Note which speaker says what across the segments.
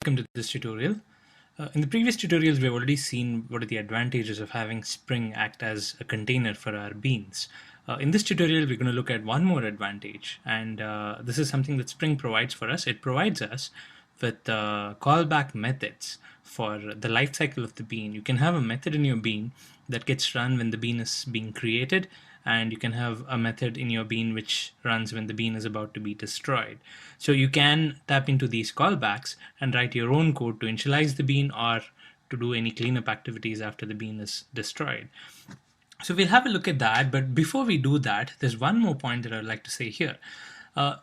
Speaker 1: Welcome to this tutorial. In the previous tutorials, we've already seen what are the advantages of having Spring act as a container for our beans. In this tutorial, we're going to look at one more advantage, and this is something that Spring provides for us. It provides us with callback methods for the life cycle of the bean. You can have a method in your bean that gets run when the bean is being created, and you can have a method in your bean which runs when the bean is about to be destroyed. So you can tap into these callbacks and write your own code to initialize the bean or to do any cleanup activities after the bean is destroyed. So we'll have a look at that, but before we do that, there's one more point that I'd like to say here.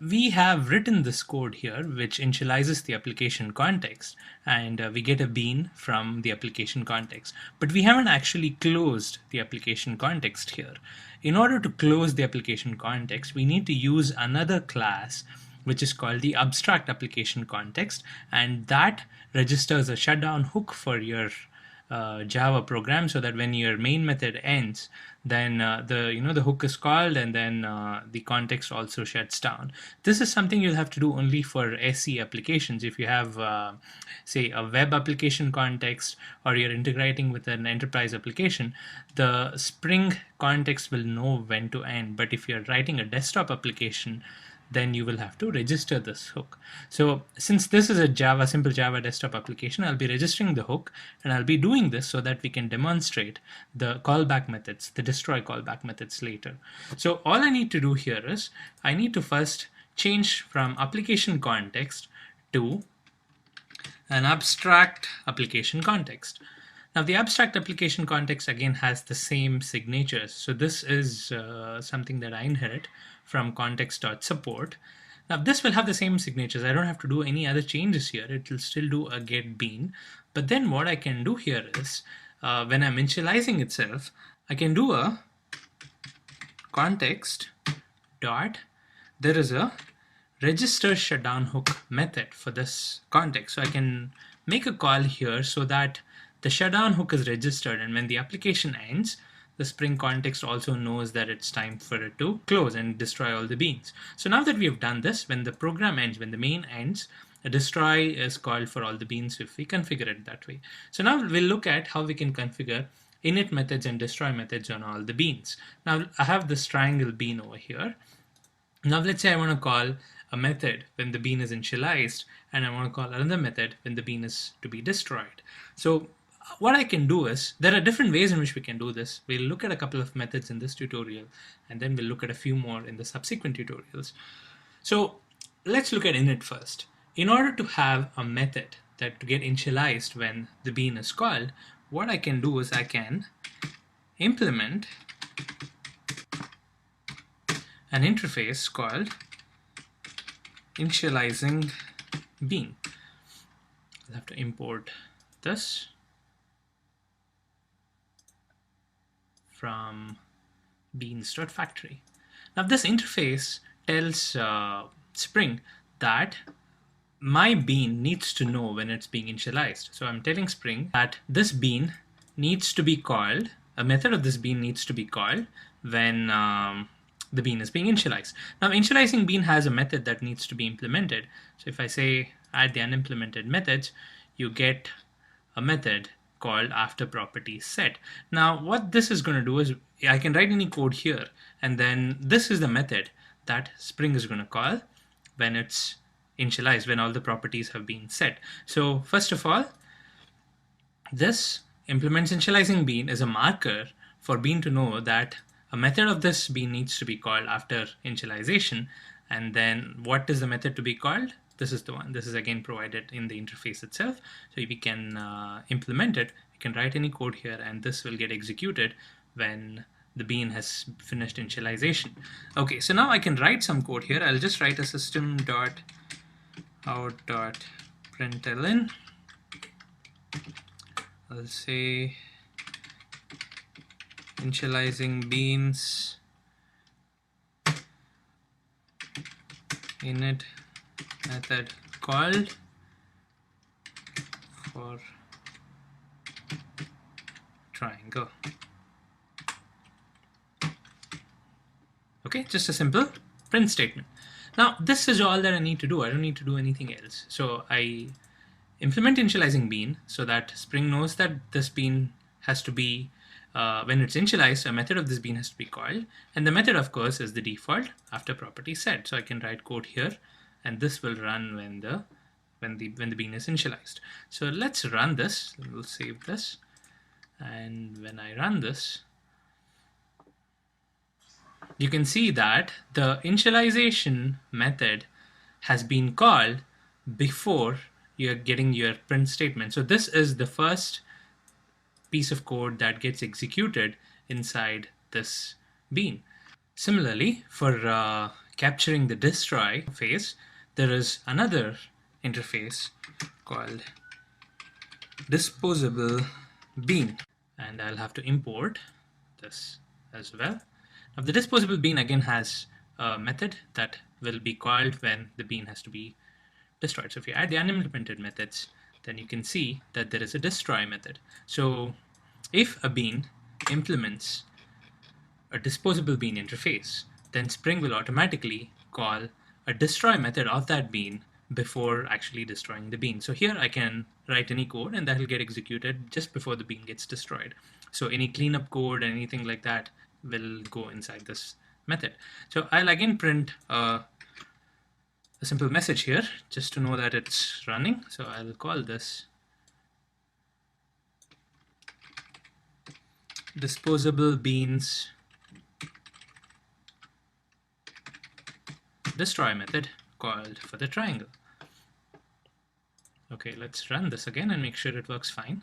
Speaker 1: We have written this code here which initializes the application context, and we get a bean from the application context, but we haven't actually closed the application context here. In order to close the application context, we need to use another class which is called the abstract application context, and that registers a shutdown hook for your Java program, so that when your main method ends, then the hook is called, and then the context also shuts down. This is something you'll have to do only for SE applications. If you have say a web application context, or you're integrating with an enterprise application, the Spring context will know when to end. But if you're writing a desktop application, then you will have to register this hook. So since this is a simple Java desktop application, I'll be registering the hook, and I'll be doing this so that we can demonstrate the callback methods, the destroy callback methods later. So all I need to do here is I need to first change from application context to an abstract application context. Now the abstract application context again has the same signatures. So this is something that I inherit from context.support. Now this will have the same signatures. I don't have to do any other changes here. It will still do a get bean. But then what I can do here is when I'm initializing itself, I can do a context dot, there is a register shutdown hook method for this context. So I can make a call here so that the shutdown hook is registered, and when the application ends, the Spring context also knows that it's time for it to close and destroy all the beans. So now that we have done this, when the program ends, when the main ends, a destroy is called for all the beans if we configure it that way. So now we'll look at how we can configure init methods and destroy methods on all the beans. Now I have this triangle bean over here. Now let's say I want to call a method when the bean is initialized, and I want to call another method when the bean is to be destroyed. So what I can do is, there are different ways in which we can do this. We'll look at a couple of methods in this tutorial, and then we'll look at a few more in the subsequent tutorials. So let's look at init first. In order to have a method that to get initialized when the bean is called, what I can do is I can implement an interface called initializing bean. I'll have to import this from beans.factory. Now this interface tells Spring that my bean needs to know when it's being initialized. So I'm telling Spring that this bean needs to be called, a method of this bean needs to be called when the bean is being initialized. Now initializing bean has a method that needs to be implemented. So if I say add the unimplemented methods, you get a method called after properties set. Now what this is going to do is I can write any code here, and then this is the method that Spring is going to call when it's initialized, when all the properties have been set. So first of all, this implements initializing bean is a marker for bean to know that a method of this bean needs to be called after initialization. And then what is the method to be called? This is the one. This is again provided in the interface itself. So we can implement it. We can write any code here, and this will get executed when the bean has finished initialization. Okay, so now I can write some code here. I'll just write a system.out.println. I'll say initializing beans init method called for triangle. Okay, just a simple print statement. Now this is all that I need to do. I don't need to do anything else. So I implement initializing bean so that Spring knows that this bean has to be, when it's initialized, a method of this bean has to be called. And the method, of course, is the default after property set. So I can write code here, and this will run when the bean is initialized. So let's run this. We'll save this. And when I run this, you can see that the initialization method has been called before you're getting your print statement. So this is the first piece of code that gets executed inside this bean. Similarly, for capturing the destroy phase, there is another interface called disposable bean, and I'll have to import this as well. Now the disposable bean again has a method that will be called when the bean has to be destroyed. So if you add the unimplemented methods, then you can see that there is a destroy method. So if a bean implements a disposable bean interface, then Spring will automatically call a destroy method of that bean before actually destroying the bean. So here I can write any code and that will get executed just before the bean gets destroyed. So any cleanup code, anything like that will go inside this method. So I'll again print a simple message here just to know that it's running. So I'll call this disposable beans destroy method called for the triangle. Okay, let's run this again and make sure it works fine.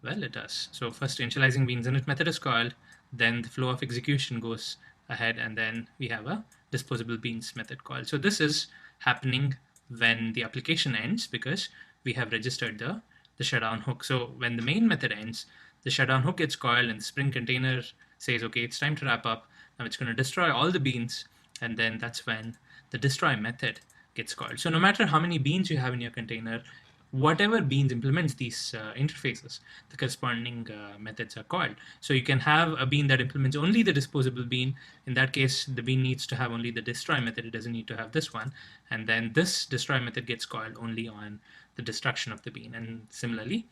Speaker 1: Well, it does. So first initializing beans init method is called, then the flow of execution goes ahead, and then we have a disposable beans method called. So this is happening when the application ends because we have registered the shutdown hook. So when the main method ends, the shutdown hook gets called and the Spring container says, okay, it's time to wrap up. Now it's going to destroy all the beans, and then that's when the destroy method gets called. So no matter how many beans you have in your container, whatever beans implements these interfaces, the corresponding methods are called. So you can have a bean that implements only the disposable bean. In that case, the bean needs to have only the destroy method. It doesn't need to have this one. And then this destroy method gets called only on the destruction of the bean. And similarly,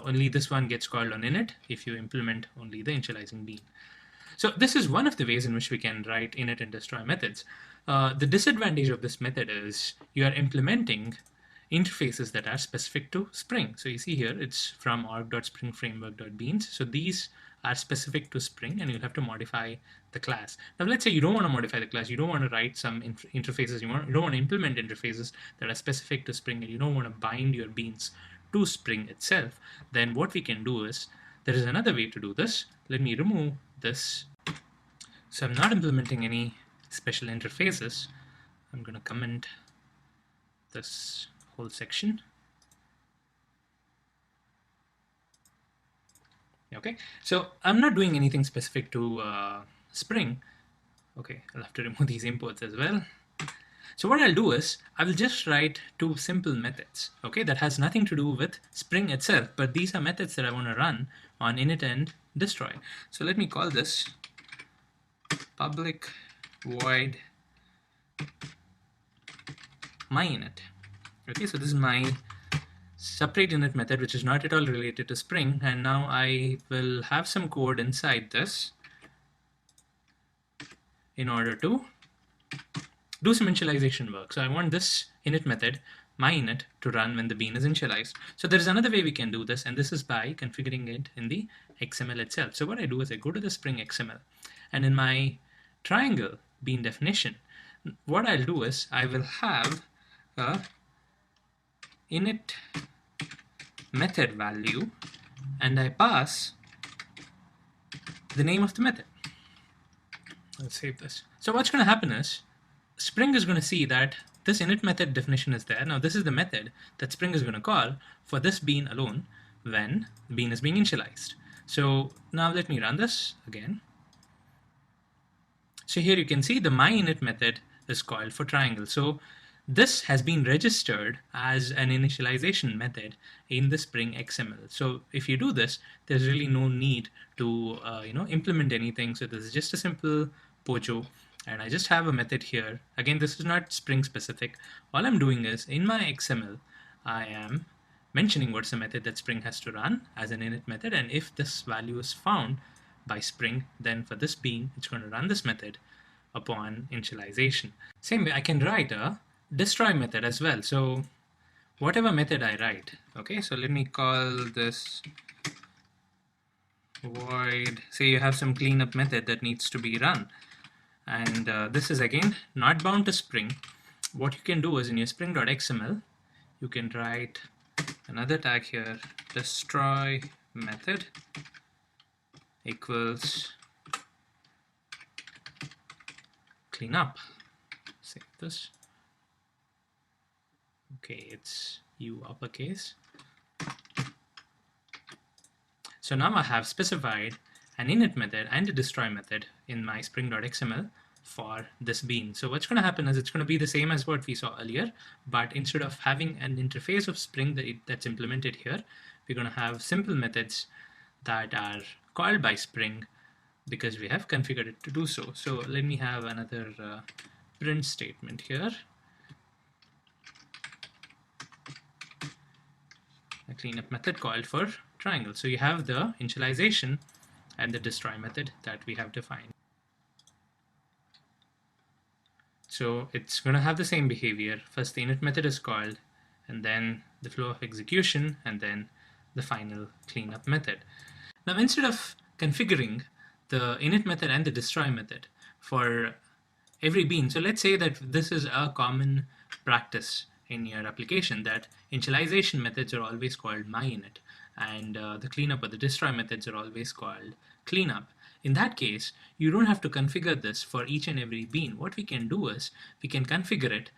Speaker 1: only this one gets called on init if you implement only the initializing bean. So this is one of the ways in which we can write init and destroy methods. The disadvantage of this method is you are implementing interfaces that are specific to Spring. So you see here, it's from org.springframework.beans. So these are specific to Spring, and you'll have to modify the class. Now, let's say you don't want to modify the class. You don't want to write some interfaces. You don't want to implement interfaces that are specific to Spring, and you don't want to bind your beans to Spring itself. Then what we can do is, there is another way to do this. Let me remove this. So I'm not implementing any special interfaces. I'm going to comment this whole section. Okay, so I'm not doing anything specific to Spring. Okay, I'll have to remove these imports as well. So what I'll do is I will just write two simple methods, okay, that has nothing to do with Spring itself, but these are methods that I want to run on init and destroy. So let me call this public void myInit. Okay, so this is my separate init method, which is not at all related to Spring, and now I will have some code inside this in order to do some initialization work. So I want this init method, myInit, to run when the bean is initialized. So there is another way we can do this, and this is by configuring it in the XML itself. So what I do is I go to the Spring XML, and in my triangle bean definition, what I'll do is I will have a init method value, and I pass the name of the method. Let's save this. So what's going to happen is Spring is going to see that this init method definition is there. Now this is the method that Spring is going to call for this bean alone when the bean is being initialized. So now let me run this again. So here you can see the myInit method is called for triangle. So this has been registered as an initialization method in the Spring XML. So if you do this, there's really no need to implement anything. So this is just a simple pojo, and I just have a method here. Again, this is not Spring specific. All I'm doing is in my XML, I am mentioning what's the method that Spring has to run as an init method, and if this value is found by Spring, then for this bean, it's going to run this method upon initialization. Same way, I can write a destroy method as well. So whatever method I write, okay, so let me call this void, say you have some cleanup method that needs to be run, and this is again not bound to Spring. What you can do is in your spring.xml, you can write another tag here, destroy method equals cleanup. Save this. Okay, it's U uppercase. So now I have specified an init method and a destroy method in my spring.xml for this bean. So what's going to happen is it's going to be the same as what we saw earlier, but instead of having an interface of Spring that's implemented here, we're going to have simple methods that are called by Spring because we have configured it to do so. So let me have another print statement here. A cleanup method called for triangle. So you have the initialization and the destroy method that we have defined. So it's going to have the same behavior. First the init method is called, and then the flow of execution, and then the final cleanup method. Now instead of configuring the init method and the destroy method for every bean, so let's say that this is a common practice in your application that initialization methods are always called myInit, and the cleanup or the destroy methods are always called cleanup. In that case, you don't have to configure this for each and every bean. What we can do is we can configure it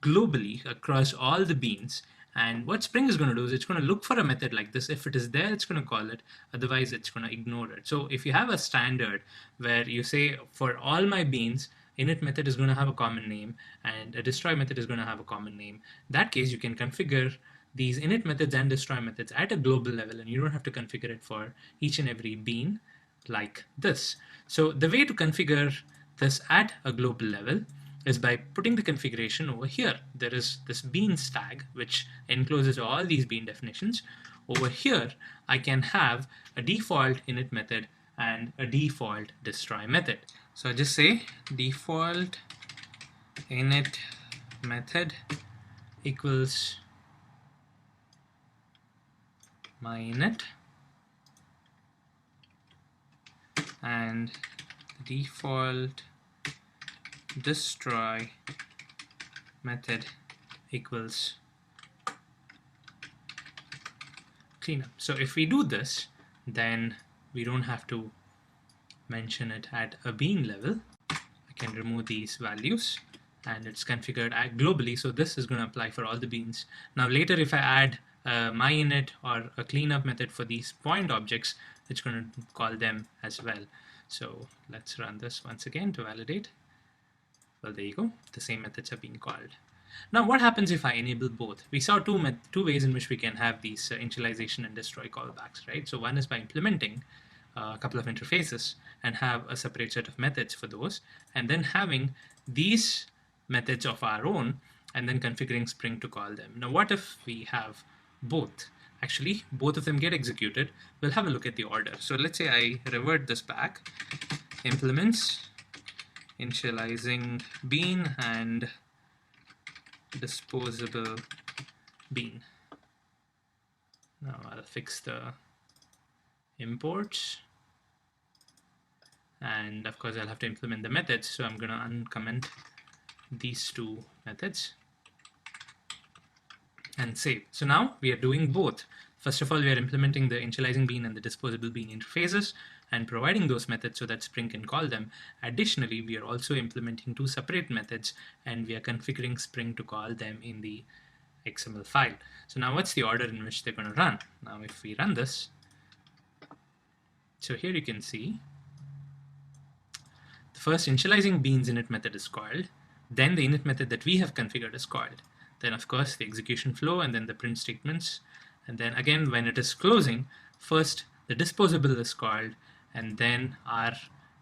Speaker 1: globally across all the beans, and what Spring is going to do is it's going to look for a method like this. If it is there, it's going to call it, otherwise it's going to ignore it. So if you have a standard where you say for all my beans, init method is going to have a common name and a destroy method is going to have a common name, in that case you can configure these init methods and destroy methods at a global level, and you don't have to configure it for each and every bean like this. So the way to configure this at a global level is by putting the configuration over here. There is this beans tag which encloses all these bean definitions. Over here I can have a default init method and a default destroy method. So I just say default init method equals myInit, and default destroy method equals cleanup. So if we do this, then we don't have to mention it at a bean level. I can remove these values and it's configured globally, so this is going to apply for all the beans. Now later if I add myInit or a cleanup method for these point objects, it's going to call them as well. So let's run this once again to validate. Well, there you go, the same methods are being called. Now what happens if I enable both? We saw two ways in which we can have these initialization and destroy callbacks, right? So one is by implementing a couple of interfaces and have a separate set of methods for those, and then having these methods of our own and then configuring Spring to call them. Now what if we have both? Actually, both of them get executed. We'll have a look at the order. So let's say I revert this back, implements initializing bean and disposable bean. Now I'll fix the imports, and of course I'll have to implement the methods, so I'm going to uncomment these two methods and save. So now we are doing both. First of all, we are implementing the initializing bean and the disposable bean interfaces and providing those methods so that Spring can call them. Additionally, we are also implementing two separate methods and we are configuring Spring to call them in the XML file. So now what's the order in which they're going to run? Now if we run this, so here you can see the first initializing beans init method is called, then the init method that we have configured is called, then of course the execution flow, and then the print statements, and then again when it is closing, first the disposable is called and then our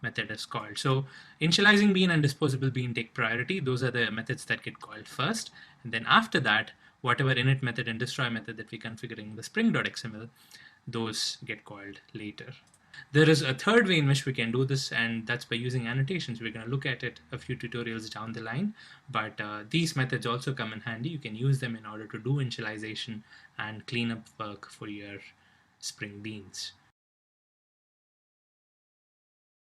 Speaker 1: method is called. So initializing bean and disposable bean take priority. Those are the methods that get called first, and then after that whatever init method and destroy method that we configure in the spring.xml, those get called later. There is a third way in which we can do this, and that's by using annotations. We're going to look at it a few tutorials down the line, but these methods also come in handy. You can use them in order to do initialization and cleanup work for your Spring Beans.